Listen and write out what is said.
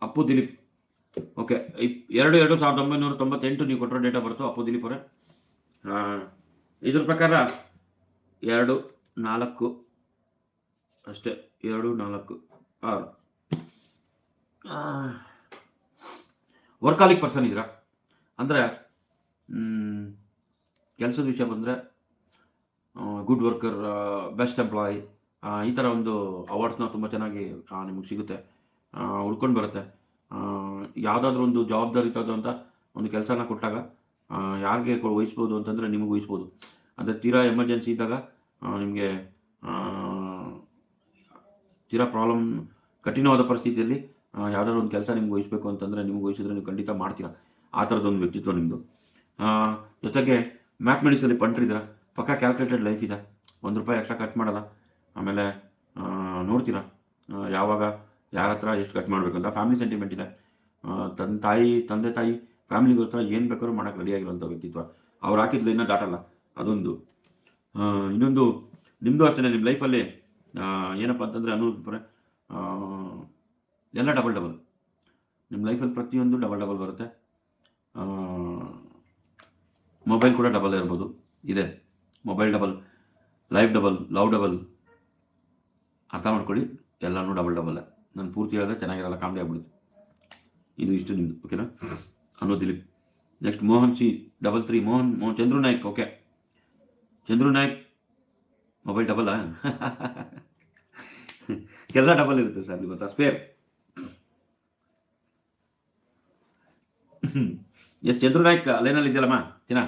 Appu Dilip. Okay, 2/2/1998 ನೀವು ಕೊಟ್ಟರೋ date of birth ಅಪ್ಪು ದಿಲೀಪ್ ಅವರೇ. ಇದ್ರ ಪ್ರಕಾರ 2-4 ಅಷ್ಟೇ, 2-4-6. ವರ್ಕಾಲಿಕ್ ಪರ್ಸನ್ ಇದ್ದೀರಾ ಅಂದರೆ ಕೆಲಸದ ವಿಷಯ ಬಂದರೆ ಗುಡ್ ವರ್ಕರ್, ಬೆಸ್ಟ್ ಎಂಪ್ಲಾಯ್, ಈ ಥರ ಒಂದು ಅವಾರ್ಡ್ಸ್ನ ತುಂಬ ಚೆನ್ನಾಗಿ ನಿಮಗೆ ಸಿಗುತ್ತೆ, ಹುಡ್ಕೊಂಡು ಬರುತ್ತೆ. ಯಾವುದಾದ್ರೂ ಒಂದು ಜವಾಬ್ದಾರಿತದ ಅಂತ ಒಂದು ಕೆಲಸನ ಕೊಟ್ಟಾಗ ಯಾರಿಗೆ ವಹಿಸ್ಬೋದು ಅಂತಂದರೆ ನಿಮಗೆ ವಹಿಸ್ಬೋದು. ಅಂದರೆ ತೀರಾ ಎಮರ್ಜೆನ್ಸಿ ಇದ್ದಾಗ ನಿಮಗೆ ತೀರಾ ಪ್ರಾಬ್ಲಮ್, ಕಠಿಣವಾದ ಪರಿಸ್ಥಿತಿಯಲ್ಲಿ ಯಾವುದಾದ್ರು ಒಂದು ಕೆಲಸ ನಿಮ್ಗೆ ವಹಿಸ್ಬೇಕು ಅಂತಂದರೆ ನಿಮ್ಗೆ ವಹಿಸಿದ್ರೆ ನೀವು ಖಂಡಿತ ಮಾಡ್ತೀರಾ. ಆ ಥರದೊಂದು ವ್ಯಕ್ತಿತ್ವ ನಿಮ್ಮದು. ಜೊತೆಗೆ ಮ್ಯಾಥಮೆಟಿಕ್ಸಲ್ಲಿ ಪಂಟ್ರಿದ್ದೀರಾ, ಪಕ್ಕ ಕ್ಯಾಲ್ಕುಲೇಟೆಡ್ ಲೈಫ್ ಇದೆ, ₹1 ಎಕ್ಸ್ಟ್ರಾ ಖರ್ಚು ಮಾಡಲ್ಲ. ಆಮೇಲೆ ನೋಡ್ತೀರಾ ಯಾವಾಗ ಯಾರ ಹತ್ರ ಎಷ್ಟು ಖರ್ಚು ಮಾಡಬೇಕಂತ. ಫ್ಯಾಮಿಲಿ ಸೆಂಟಿಮೆಂಟ್ ಇದೆ, ತಂದೆ ತಾಯಿ ಫ್ಯಾಮಿಲಿಗೋಸ್ಕರ ಏನು ಬೇಕಾದ್ರೂ ಮಾಡೋಕ್ಕೆ ರೆಡಿಯಾಗಿರುವಂಥ ವ್ಯಕ್ತಿತ್ವ. ಅವ್ರು ಹಾಕಿದ್ಲು ಇನ್ನೂ ದಾಟಲ್ಲ, ಅದೊಂದು. ಇನ್ನೊಂದು ನಿಮ್ಮದು ಅಷ್ಟೇ, ನಿಮ್ಮ ಲೈಫಲ್ಲಿ ಏನಪ್ಪ ಅಂತಂದರೆ ಅನುಭವ ಎಲ್ಲ ಡಬಲ್. ನಿಮ್ಮ ಲೈಫಲ್ಲಿ ಪ್ರತಿಯೊಂದು ಡಬಲ್ ಬರುತ್ತೆ. ಮೊಬೈಲ್ ಕೂಡ ಡಬಲ್ ಇರ್ಬೋದು, ಇದೆ. Mobile double, life double, love double. ಅರ್ಥ ಮಾಡ್ಕೊಳ್ಳಿ, ಎಲ್ಲನೂ ಡಬಲ್. ನಾನು ಪೂರ್ತಿ ಹೇಳಿದ್ರೆ ಚೆನ್ನಾಗಿರಲ್ಲ, ಕಾಮಿಡಿ ಆಗ್ಬಿಡುತ್ತೆ. ಇದು ಇಷ್ಟು ನಿಮ್ಮದು, ಓಕೆನಾ? Anu Dilip. Next Mohan C 33. Mohan Chandru Naik. Okay, Chandru Naik mobile ಡಬಲ್ಲ? ಎಲ್ಲ ಡಬಲ್ ಇರುತ್ತೆ ಸರ್, ಗೊತ್ತಾ? ಸ್ಪೇರ್. ಎಸ್ ಚಂದ್ರು ನಾಯ್ಕ್ ಅಲ್ಲೇನಲ್ಲಿ ಇದೆಯಲ್ಲಮ್ಮ ಚಿನ್ನ.